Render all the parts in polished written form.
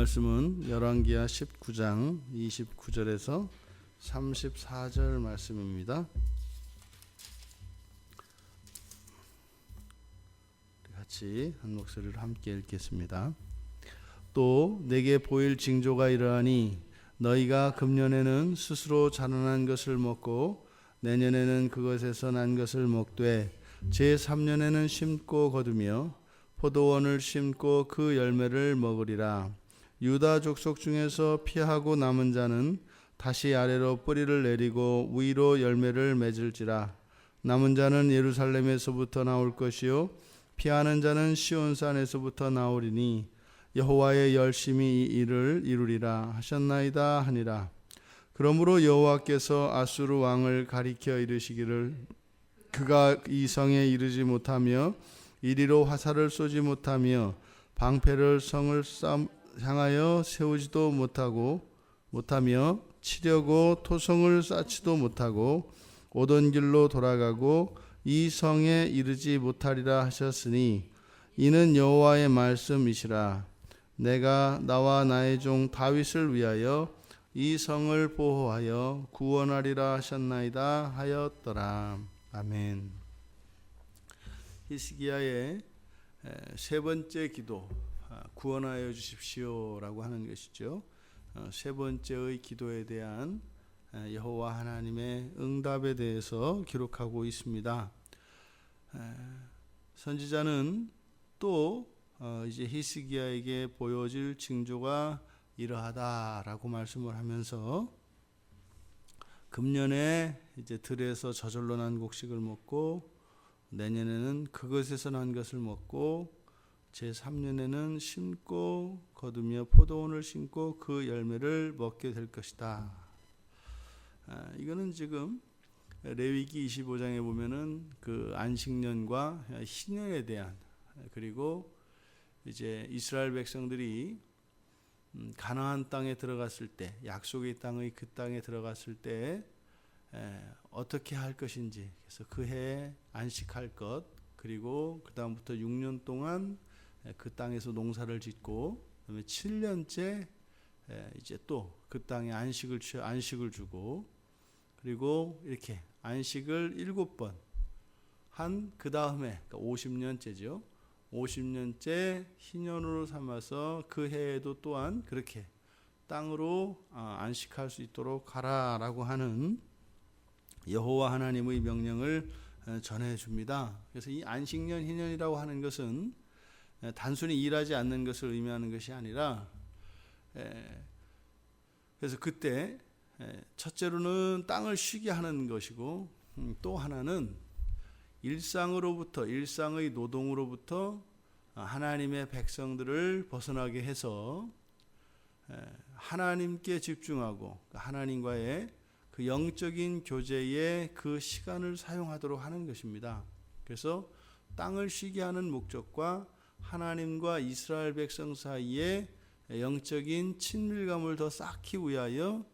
말씀은 열왕기하 19장 29절에서 34절 말씀입니다. 같이 한 목소리로 함께 읽겠습니다. 또 내게 보일 징조가 이러하니 너희가 금년에는 스스로 자라난 것을 먹고 내년에는 그것에서 난 것을 먹되 제3년에는 심고 거두며 포도원을 심고 그 열매를 먹으리라. 유다 족속 중에서 피하고 남은 자는 다시 아래로 뿌리를 내리고 위로 열매를 맺을지라. 남은 자는 예루살렘에서부터 나올 것이요 피하는 자는 시온산에서부터 나오리니 여호와의 열심히 이 일을 이루리라 하셨나이다 하니라. 그러므로 여호와께서 아수르 왕을 가리켜 이르시기를 그가 이 성에 이르지 못하며 이리로 화살을 쏘지 못하며 방패를 성을 향하여 세우지도 못하며 치려고 토성을 쌓지도 못하고 오던 길로 돌아가고 이 성에 이르지 못하리라 하셨으니 이는 여호와의 말씀이시라. 내가 나와 나의 종 다윗을 위하여 이 성을 보호하여 구원하리라 하셨나이다 하였더라. 아멘. 히스기야의 세 번째 기도, 구원하여 주십시오라고 하는 것이죠. 세 번째의 기도에 대한 여호와 하나님의 응답에 대해서 기록하고 있습니다. 선지자는 또 이제 히스기야에게 보여질 징조가 이러하다라고 말씀을 하면서 금년에 이제 들에서 저절로 난 곡식을 먹고 내년에는 그것에서 난 것을 먹고 제3년에는 심고 거두며 포도원을 심고 그 열매를 먹게 될 것이다. 이거는 지금 레위기 25장에 보면은 그 안식년과 희년에 대한, 그리고 이제 이스라엘 백성들이 가나안 땅에 들어갔을 때, 약속의 땅의 그 땅에 들어갔을 때 어떻게 할 것인지, 그래서 그 해에 안식할 것, 그리고 그 다음부터 6년 동안 그 땅에서 농사를 짓고, 그다음에 7년째 이제 또 그 땅에 안식을 주고, 그리고 이렇게 안식을 7번 한 그 다음에, 그러니까 50년째죠. 50년째 희년으로 삼아서 그 해에도 또한 그렇게 땅으로 안식할 수 있도록 하라라고 하는 여호와 하나님의 명령을 전해줍니다. 그래서 이 안식년 희년이라고 하는 것은 단순히 일하지 않는 것을 의미하는 것이 아니라, 그래서 그때 첫째로는 땅을 쉬게 하는 것이고, 또 하나는 일상의 노동으로부터 하나님의 백성들을 벗어나게 해서 하나님께 집중하고 하나님과의 그 영적인 교제에 그 시간을 사용하도록 하는 것입니다. 그래서 땅을 쉬게 하는 목적과 하나님과 이스라엘 백성 사이에 영적인 친밀감을 더 쌓기 위하여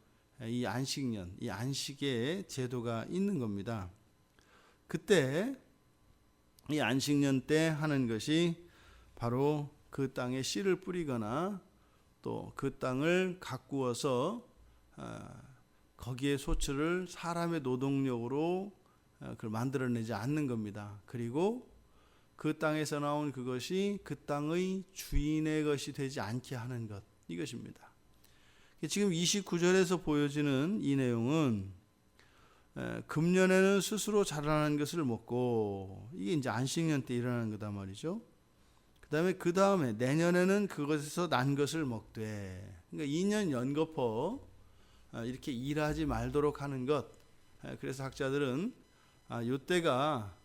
이 안식년, 이 안식의 제도가 있는 겁니다. 그때 이 안식년 때 하는 것이 바로 그 땅에 씨를 뿌리거나 또 그 땅을 가꾸어서 거기에 소출을 사람의 노동력으로 그걸 만들어내지 않는 겁니다. 그리고 그 땅에서 나온 그것이 그 땅의 주인의 것이 되지 않게 하는 것, 이것입니다. 지금 29절에서 보여지는 이 내용은 금년에는 스스로 자라난 것을 먹고, 이게 이제 안식년 때 일어나는 거다 말이죠. 그 다음에 내년에는 그것에서 난 것을 먹되, 그러니까 2년 연거푸 이렇게 일하지 말도록 하는 것. 그래서 학자들은 이때가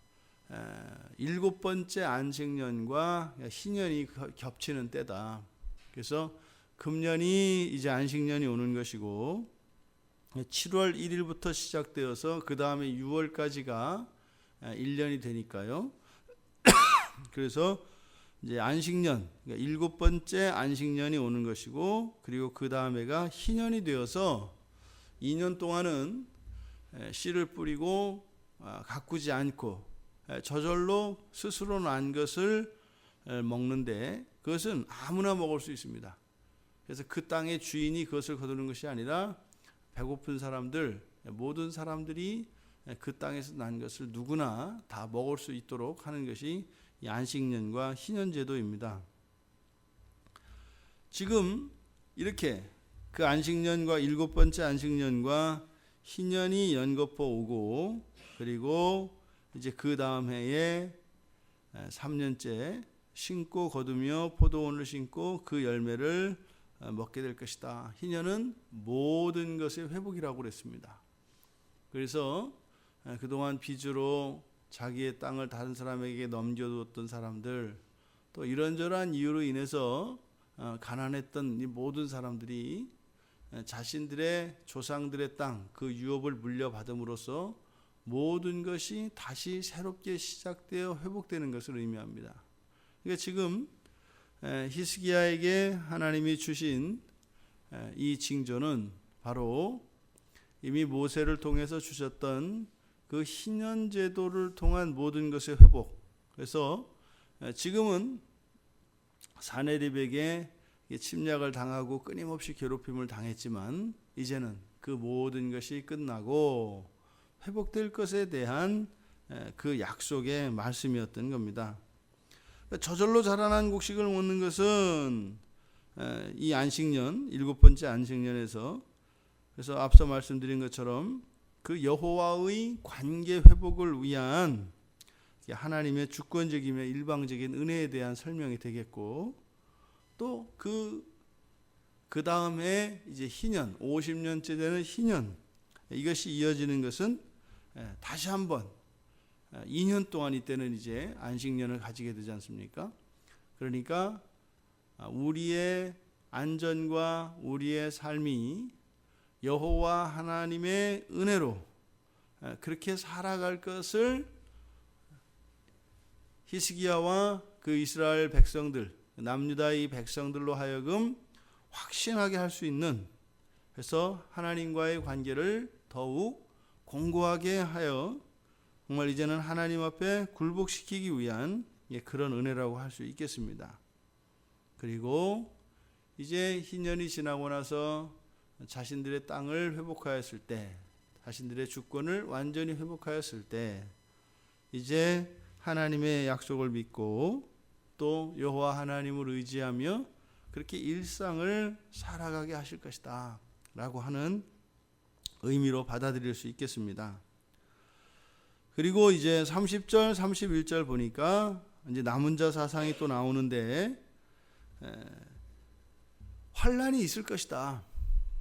7번째 안식년과 희년이 겹치는 때다. 그래서 금년이 이제 안식년이 오는 것이고, 7월 1일부터 시작되어서 그 다음에 6월까지가 1년이 되니까요. 그래서 이제 안식년, 그러니까 7번째 안식년이 오는 것이고, 그리고 그 다음에가 희년이 되어서 2년 동안은 씨를 뿌리고 가꾸지 않고 저절로 스스로 난 것을 먹는데, 그것은 아무나 먹을 수 있습니다. 그래서 그 땅의 주인이 그것을 거두는 것이 아니라 배고픈 사람들, 모든 사람들이 그 땅에서 난 것을 누구나 다 먹을 수 있도록 하는 것이 이 안식년과 희년제도입니다. 지금 이렇게 그 안식년과 7번째 안식년과 희년이 연거푸 오고, 그리고 이제 그 다음 해에 3년째 심고 거두며 포도원을 심고 그 열매를 먹게 될 것이다. 희년은 모든 것의 회복이라고 그랬습니다. 그래서 그동안 빚으로 자기의 땅을 다른 사람에게 넘겨두었던 사람들, 또 이런저런 이유로 인해서 가난했던 이 모든 사람들이 자신들의 조상들의 땅, 그 유업을 물려받음으로써 모든 것이 다시 새롭게 시작되어 회복되는 것을 의미합니다. 그러니까 지금 히스기야에게 하나님이 주신 이 징조는 바로 이미 모세를 통해서 주셨던 그 희년 제도를 통한 모든 것의 회복. 그래서 지금은 사내립에게 침략을 당하고 끊임없이 괴롭힘을 당했지만 이제는 그 모든 것이 끝나고 회복될 것에 대한 그 약속의 말씀이었던 겁니다. 저절로 자라난 곡식을 먹는 것은 이 안식년, 7번째 안식년에서, 그래서 앞서 말씀드린 것처럼 그 여호와의 관계 회복을 위한 하나님의 주권적이며 일방적인 은혜에 대한 설명이 되겠고, 또 그 다음에 이제 희년, 50년째 되는 희년, 이것이 이어지는 것은 다시 한번 2년 동안 이때는 이제 안식년을 가지게 되지 않습니까? 그러니까 우리의 안전과 우리의 삶이 여호와 하나님의 은혜로 그렇게 살아갈 것을 히스기야와 그 이스라엘 백성들, 남유다의 백성들로 하여금 확신하게 할 수 있는, 그래서 하나님과의 관계를 더욱 공고하게 하여 정말 이제는 하나님 앞에 굴복시키기 위한 그런 은혜라고 할 수 있겠습니다. 그리고 이제 희년이 지나고 나서 자신들의 땅을 회복하였을 때, 자신들의 주권을 완전히 회복하였을 때 이제 하나님의 약속을 믿고 또 여호와 하나님을 의지하며 그렇게 일상을 살아가게 하실 것이다 라고 하는 의미로 받아들일 수 있겠습니다. 그리고 이제 30절, 31절 보니까 이제 남은 자 사상이 또 나오는데 환난이 있을 것이다.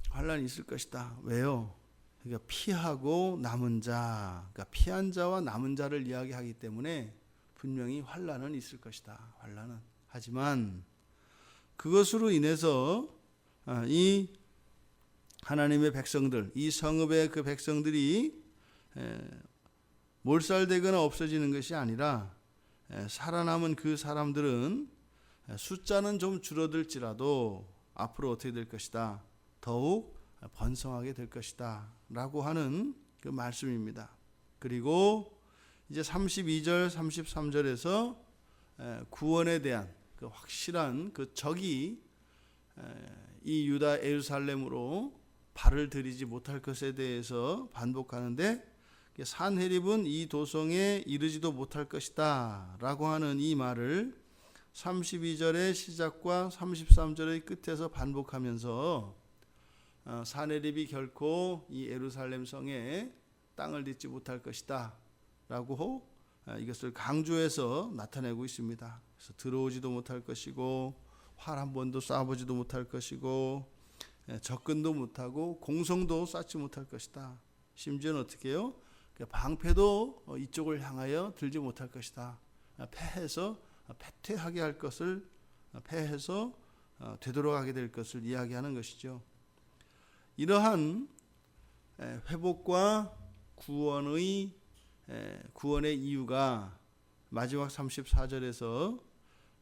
환난이 있을 것이다. 왜요? 그러니까 피하고 남은 자, 그러니까 피한 자와 남은 자를 이야기하기 때문에 분명히 환난은 있을 것이다. 환난은. 하지만 그것으로 인해서 이 하나님의 백성들, 이 성읍의 그 백성들이 몰살되거나 없어지는 것이 아니라 살아남은 그 사람들은 숫자는 좀 줄어들지라도 앞으로 어떻게 될 것이다. 더욱 번성하게 될 것이다 라고 하는 그 말씀입니다. 그리고 이제 32절 33절에서 구원에 대한 그 확실한 그 적이 이 유다 예루살렘으로 발을 들이지 못할 것에 대해서 반복하는데, 산헤립은 이 도성에 이르지도 못할 것이다 라고 하는 이 말을 32절의 시작과 33절의 끝에서 반복하면서 산헤립이 결코 이 예루살렘 성에 땅을 딛지 못할 것이다 라고 이것을 강조해서 나타내고 있습니다. 그래서 들어오지도 못할 것이고 활 한 번도 쏴보지도 못할 것이고 접근도 못하고 공성도 쌓지 못할 것이다. 심지어는 어떻게 해요? 방패도 이쪽을 향하여 들지 못할 것이다. 패해서 패퇴하게 할 것을, 패해서 되돌아가게 될 것을 이야기하는 것이죠. 이러한 회복과 구원의 이유가 마지막 34절에서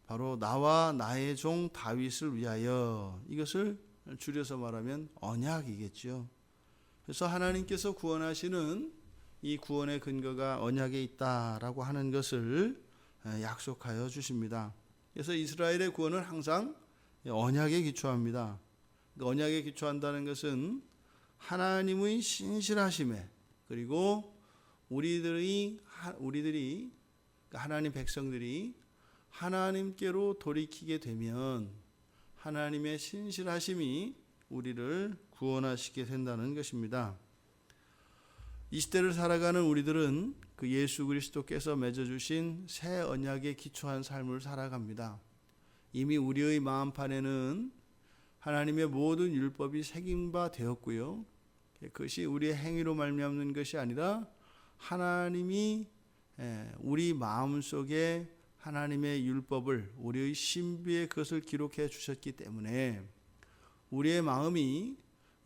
바로 나와 나의 종 다윗을 위하여, 이것을 줄여서 말하면 언약이겠죠. 그래서 하나님께서 구원하시는 이 구원의 근거가 언약에 있다라고 하는 것을 약속하여 주십니다. 그래서 이스라엘의 구원은 항상 언약에 기초합니다. 언약에 기초한다는 것은 하나님의 신실하심에, 그리고 우리들이 하나님 백성들이 하나님께로 돌이키게 되면 하나님의 신실하심이 우리를 구원하시게 된다는 것입니다. 이 시대를 살아가는 우리들은 그 예수 그리스도께서 맺어주신 새 언약에 기초한 삶을 살아갑니다. 이미 우리의 마음판에는 하나님의 모든 율법이 새긴 바 되었고요. 그것이 우리의 행위로 말미암는 것이 아니라 하나님이 우리 마음속에 하나님의 율법을, 우리의 신비에 그것을 기록해 주셨기 때문에 우리의 마음이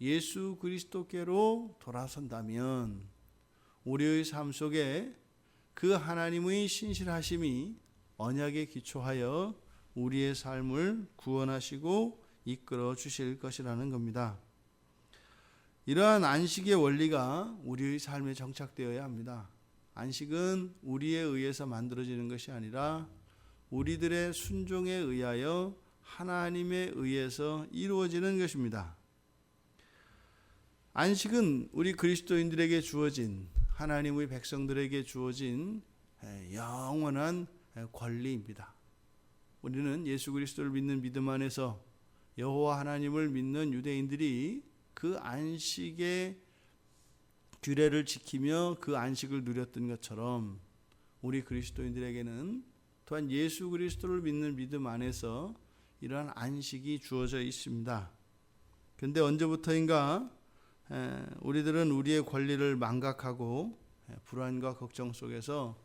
예수 그리스도께로 돌아선다면 우리의 삶 속에 그 하나님의 신실하심이 언약에 기초하여 우리의 삶을 구원하시고 이끌어 주실 것이라는 겁니다. 이러한 안식의 원리가 우리의 삶에 정착되어야 합니다. 안식은 우리에 의해서 만들어지는 것이 아니라 우리들의 순종에 의하여 하나님에 의해서 이루어지는 것입니다. 안식은 우리 그리스도인들에게 주어진, 하나님의 백성들에게 주어진 영원한 권리입니다. 우리는 예수 그리스도를 믿는 믿음 안에서 여호와 하나님을 믿는 유대인들이 그 안식의 규례를 지키며 그 안식을 누렸던 것처럼 우리 그리스도인들에게는 또한 예수 그리스도를 믿는 믿음 안에서 이러한 안식이 주어져 있습니다. 그런데 언제부터인가 우리들은 우리의 권리를 망각하고 불안과 걱정 속에서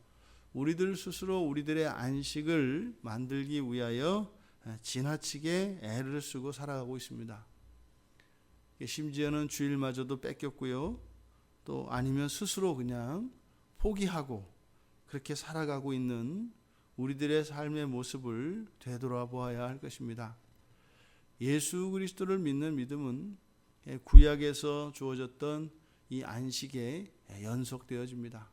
우리들 스스로 우리들의 안식을 만들기 위하여 지나치게 애를 쓰고 살아가고 있습니다. 심지어는 주일마저도 뺏겼고요. 또 아니면 스스로 그냥 포기하고 그렇게 살아가고 있는 우리들의 삶의 모습을 되돌아보아야 할 것입니다. 예수 그리스도를 믿는 믿음은 구약에서 주어졌던 이 안식에 연속되어집니다.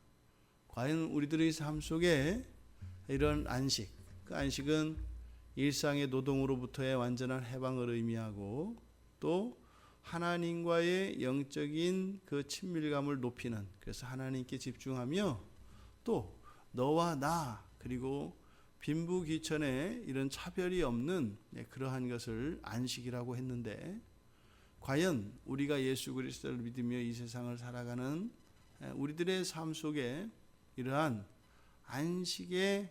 과연 우리들의 삶 속에 이런 안식, 그 안식은 일상의 노동으로부터의 완전한 해방을 의미하고 또 하나님과의 영적인 그 친밀감을 높이는, 그래서 하나님께 집중하며 또 너와 나 그리고 빈부귀천에 이런 차별이 없는 그러한 것을 안식이라고 했는데, 과연 우리가 예수 그리스도를 믿으며 이 세상을 살아가는 우리들의 삶 속에 이러한 안식의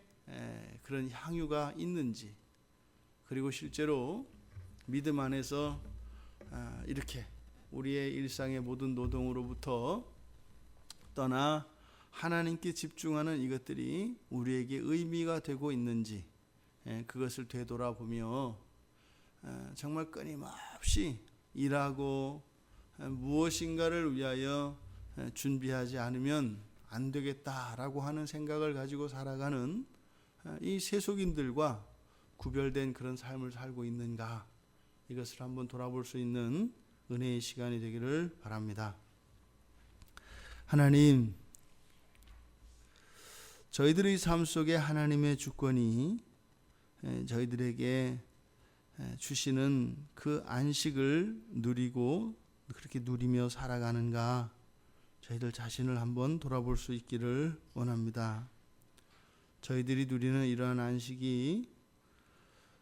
그런 향유가 있는지, 그리고 실제로 믿음 안에서 이렇게 우리의 일상의 모든 노동으로부터 떠나 하나님께 집중하는 이것들이 우리에게 의미가 되고 있는지, 그것을 되돌아보며 정말 끊임없이 일하고 무엇인가를 위하여 준비하지 않으면 안 되겠다라고 하는 생각을 가지고 살아가는 이 세속인들과 구별된 그런 삶을 살고 있는가, 이것을 한번 돌아볼 수 있는 은혜의 시간이 되기를 바랍니다. 하나님, 저희들의 삶 속에 하나님의 주권이 저희들에게 주시는 그 안식을 누리고 그렇게 누리며 살아가는가, 저희들 자신을 한번 돌아볼 수 있기를 원합니다. 저희들이 누리는 이러한 안식이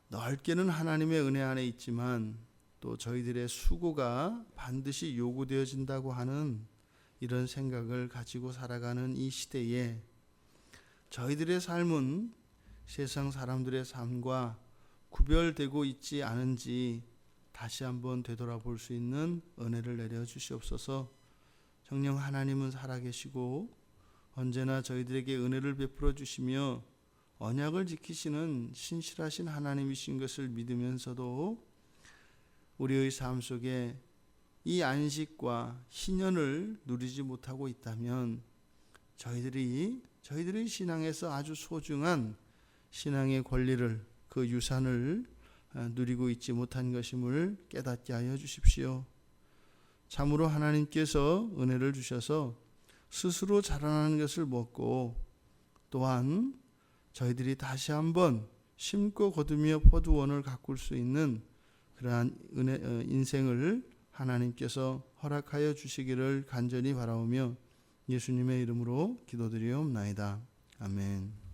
넓게는 하나님의 은혜 안에 있지만 또 저희들의 수고가 반드시 요구되어진다고 하는 이런 생각을 가지고 살아가는 이 시대에 저희들의 삶은 세상 사람들의 삶과 구별되고 있지 않은지 다시 한번 되돌아볼 수 있는 은혜를 내려 주시옵소서. 성령 하나님은 살아계시고 언제나 저희들에게 은혜를 베풀어 주시며 언약을 지키시는 신실하신 하나님이신 것을 믿으면서도 우리의 삶 속에 이 안식과 희년을 누리지 못하고 있다면 저희들의 신앙에서 아주 소중한 신앙의 권리를, 그 유산을 누리고 있지 못한 것임을 깨닫게 하여 주십시오. 참으로 하나님께서 은혜를 주셔서 스스로 자라나는 것을 먹고 또한 저희들이 다시 한번 심고 거두며 포도원을 가꿀 수 있는 그러한 인생을 하나님께서 허락하여 주시기를 간절히 바라오며 예수님의 이름으로 기도드리옵나이다. 아멘.